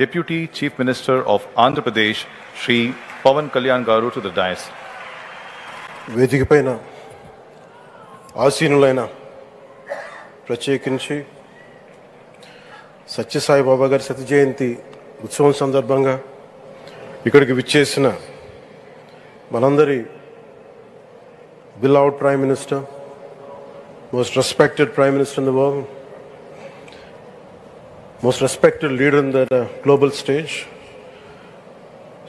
Deputy Chief Minister of Andhra Pradesh, Shri Pawan Kalyan Garu, to the dais. వేదిక పైన ఆసీనులైన ప్రత్యేకించి సత్యసాయి బాబా గారి శత జయంతి ఉత్సవం సందర్భంగా ఇక్కడికి విచ్చేసిన మనందరి beloved Prime Minister, most respected Prime Minister in the world, most respected leader in the global stage,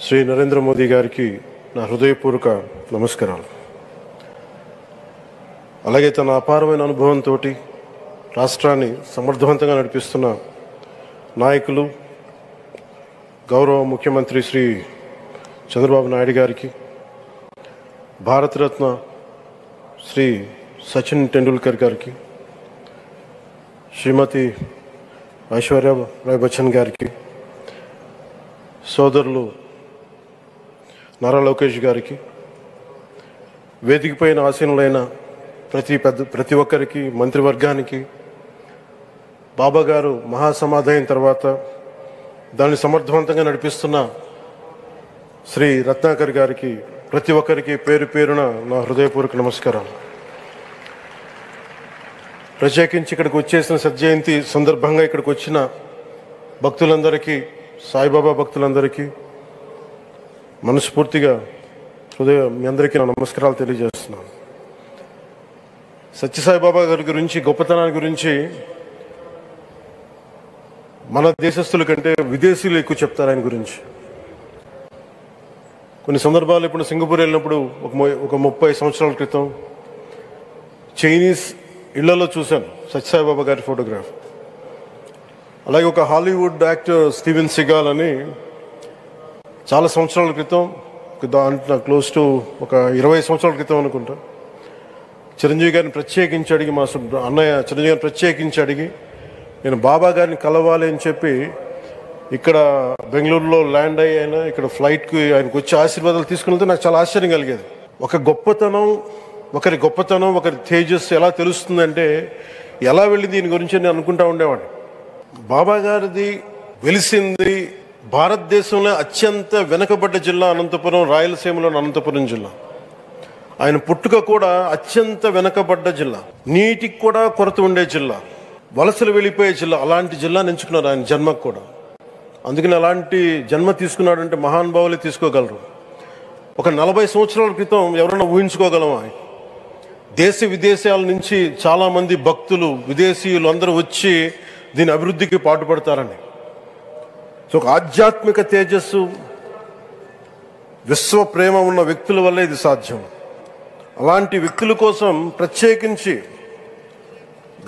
Sri Narendra Modi గారికి నా హృదయపూర్వక నమస్కారాలు. అలాగే తన అపారమైన అనుభవంతో రాష్ట్రాన్ని సమర్థవంతంగా నడిపిస్తున్న నాయకులు గౌరవ ముఖ్యమంత్రి శ్రీ చంద్రబాబు నాయుడు గారికి, భారతరత్న శ్రీ సచిన్ టెండూల్కర్ గారికి, శ్రీమతి ఐశ్వర్య రాయ్ బచ్చన్ గారికి, సోదరులు నారా లోకేష్ గారికి, వేదిక పైన ఆసీనులైన ప్రతి ఒక్కరికి, మంత్రివర్గానికి, బాబా గారు మహాసమాధి అయిన తర్వాత దాన్ని సమర్థవంతంగా నడిపిస్తున్న శ్రీ రత్నాకర్ గారికి, ప్రతి ఒక్కరికి పేరు పేరున నా హృదయపూర్వక నమస్కారం. ప్రత్యేకించి ఇక్కడికి వచ్చేసిన సత్యజయంతి సందర్భంగా ఇక్కడికి వచ్చిన భక్తులందరికీ, సాయిబాబా భక్తులందరికీ మనస్ఫూర్తిగా మీ అందరికీ నా నమస్కారాలు తెలియజేస్తున్నాను. సత్యసాయిబాబా గారి గురించి, గొప్పతనాన్ని గురించి మన దేశస్తుల కంటే విదేశీయులు ఎక్కువ చెప్తారు ఆయన గురించి. కొన్ని సందర్భాలు ఇప్పుడు సింగపూర్ వెళ్ళినప్పుడు ఒక 30 సంవత్సరాల క్రితం చైనీస్ ఇళ్లలో చూశాను సత్యసాయిబాబా గారి ఫోటోగ్రాఫ్. అలాగే ఒక హాలీవుడ్ యాక్టర్ స్టీవెన్ సిగాల్ అని చాలా సంవత్సరాల క్రితం, క్లోజ్ టు ఒక 20 సంవత్సరాల క్రితం అనుకుంటా, చిరంజీవి గారిని ప్రత్యేకించి అడిగి, మా అన్నయ్య చిరంజీవి గారిని ప్రత్యేకించి అడిగి నేను బాబా గారిని కలవాలి అని చెప్పి ఇక్కడ బెంగళూరులో ల్యాండ్ అయినా ఇక్కడ ఫ్లైట్కి ఆయనకు వచ్చి ఆశీర్వాదాలు తీసుకుని నాకు చాలా ఆశ్చర్యం కలిగేది. ఒకరి గొప్పతనం, ఒకరి తేజస్సు ఎలా తెలుస్తుందంటే ఎలా వెళ్ళి దీని గురించి నేను అనుకుంటా ఉండేవాడిని. బాబా గారిది వెలిసింది భారతదేశంలో అత్యంత వెనుకబడ్డ జిల్లా అనంతపురం, రాయలసీమలోని అనంతపురం జిల్లా. ఆయన పుట్టుక కూడా అత్యంత వెనుకబడ్డ జిల్లా, నీటికి కూడా కొరత ఉండే జిల్లా, వలసలు వెళ్ళిపోయే జిల్లా. అలాంటి జిల్లాని ఎంచుకున్నారు ఆయన జన్మకు కూడా. అందుకని అలాంటి జన్మ తీసుకున్నాడంటే మహానుభావులే తీసుకోగలరు. ఒక 40 సంవత్సరాల క్రితం ఎవరైనా ఊహించుకోగలమా? దేశ విదేశాల నుంచి చాలామంది భక్తులు, విదేశీయులు అందరూ వచ్చి దీని అభివృద్ధికి పాటుపడతారని. సో ఒక ఆధ్యాత్మిక తేజస్సు, విశ్వ ప్రేమ ఉన్న వ్యక్తుల వల్లే ఇది సాధ్యం. అలాంటి వ్యక్తుల కోసం ప్రత్యేకించి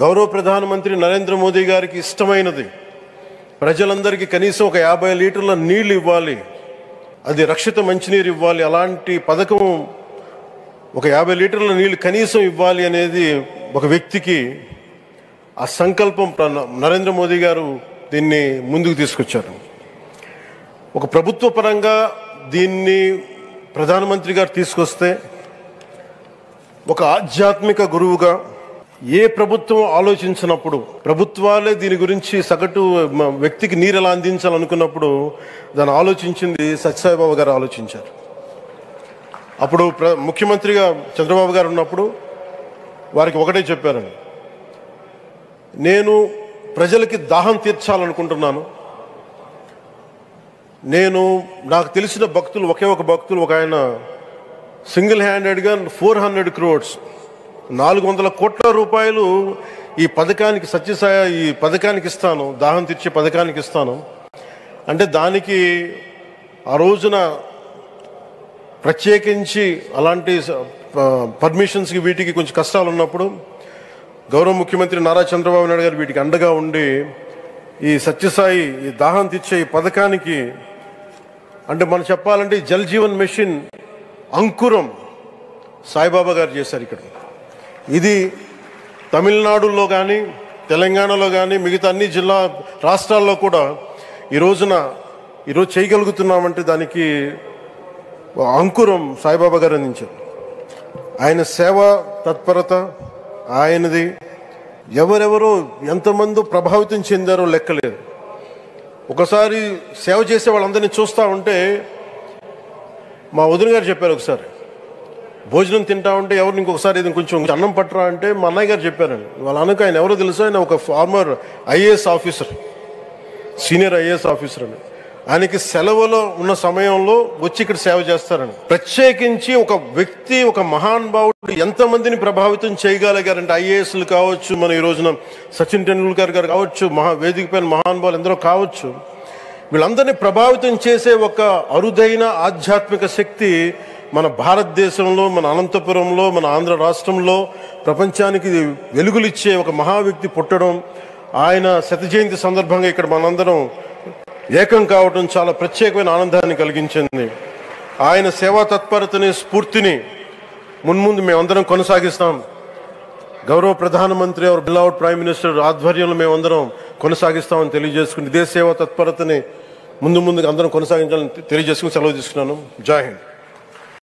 గౌరవ ప్రధానమంత్రి నరేంద్ర మోదీ గారికి ఇష్టమైనది ప్రజలందరికీ కనీసం ఒక 50 లీటర్ల నీళ్ళు ఇవ్వాలి, అది రక్షిత మంచినీరు ఇవ్వాలి. అలాంటి పథకం, ఒక 50 లీటర్ల నీళ్ళు కనీసం ఇవ్వాలి అనేది ఒక వ్యక్తికి ఆ సంకల్పం నరేంద్ర మోదీ గారు దీన్ని ముందుకు తీసుకొచ్చారు. ఒక ప్రభుత్వ పరంగా దీన్ని ప్రధానమంత్రి గారు తీసుకొస్తే, ఒక ఆధ్యాత్మిక గురువుగా ఏ ప్రభుత్వం ఆలోచించినప్పుడు, ప్రభుత్వాలే దీని గురించి సగటు వ్యక్తికి నీరు ఎలా అందించాలనుకున్నప్పుడు దాన్ని ఆలోచించింది సత్యసాయిబాబా గారు ఆలోచించారు. అప్పుడు ముఖ్యమంత్రిగా చంద్రబాబు గారు ఉన్నప్పుడు వారికి ఒకటే చెప్పారండి, నేను ప్రజలకి దాహం తీర్చాలనుకుంటున్నాను. నాకు తెలిసిన భక్తులు, ఒక భక్తులు, ఒక ఆయన సింగిల్ హ్యాండెడ్గా 400 crores 400 కోట్ల రూపాయలు ఈ పథకానికి, సత్యసాయి ఈ పథకానికి ఇస్తాను, దాహం తీర్చే పథకానికి ఇస్తాను అంటే, దానికి ఆ రోజున ప్రత్యేకించి అలాంటి పర్మిషన్స్కి వీటికి కొంచెం కష్టాలు ఉన్నప్పుడు గౌరవ ముఖ్యమంత్రి నారా చంద్రబాబు నాయుడు గారు వీటికి అండగా ఉండి ఈ సత్యసాయి, ఈ దాహం తీర్చే ఈ పథకానికి, అంటే మనం చెప్పాలంటే జల్ జీవన్ మిషన్ అంకురం సాయిబాబా గారు చేశారు ఇక్కడ. ఇది తమిళనాడులో కానీ, తెలంగాణలో కానీ, మిగతా అన్ని రాష్ట్రాల్లో కూడా ఈరోజు చేయగలుగుతున్నామంటే దానికి అంకురం సాయిబాబా గారు అందించారు. ఆయన సేవా తత్పరత, ఆయనది ఎవరెవరో ఎంతమంది ప్రభావితం చెందారో లెక్కలేదు. ఒకసారి సేవ చేసే వాళ్ళందరినీ చూస్తూ ఉంటే మా వదిన గారు చెప్పారు, ఒకసారి భోజనం తింటా ఉంటే ఎవరిని ఇంకొకసారి ఇది కొంచెం అన్నం పట్టరా అంటే మా అన్నయ్య గారు చెప్పారండి. వాళ్ళ అన్నకు ఆయన ఎవరో తెలుసు, ఆయన ఒక farmer IAS officer, senior IAS officer అని. ఆయనకి సెలవులో ఉన్న సమయంలో వచ్చి ఇక్కడ సేవ చేస్తారని. ప్రత్యేకించి ఒక వ్యక్తి, ఒక మహానుభావుడు ఎంతమందిని ప్రభావితం చేయగలిగారంటే, ఐఏఎస్లు కావచ్చు, మన ఈ రోజున సచిన్ టెండూల్కర్ గారు కావచ్చు, వేదిక పైన మహానుభావులు ఎందరో కావచ్చు, వీళ్ళందరినీ ప్రభావితం చేసే ఒక అరుదైన ఆధ్యాత్మిక శక్తి మన భారతదేశంలో, మన అనంతపురంలో, మన ఆంధ్ర రాష్ట్రంలో ప్రపంచానికి వెలుగులిచ్చే ఒక మహా వ్యక్తి పుట్టడం, ఆయన శత జయంతి సందర్భంగా ఇక్కడ మనందరం ఏకం కావడం చాలా ప్రత్యేకమైన ఆనందాన్ని కలిగించింది. ఆయన సేవా తత్పరతని, స్ఫూర్తిని మున్ముందు మేమందరం కొనసాగిస్తాం. గౌరవ ప్రధానమంత్రి అవర్ బిలౌడ్ ప్రైమ్ మినిస్టర్ ఆధ్వర్యంలో మేమందరం కొనసాగిస్తామని తెలియజేసుకుని, ఇదే సేవా తత్పరతని ముందు అందరం కొనసాగించాలని తెలియజేసుకుని సెలవు తీసుకున్నాను. జై హింద్.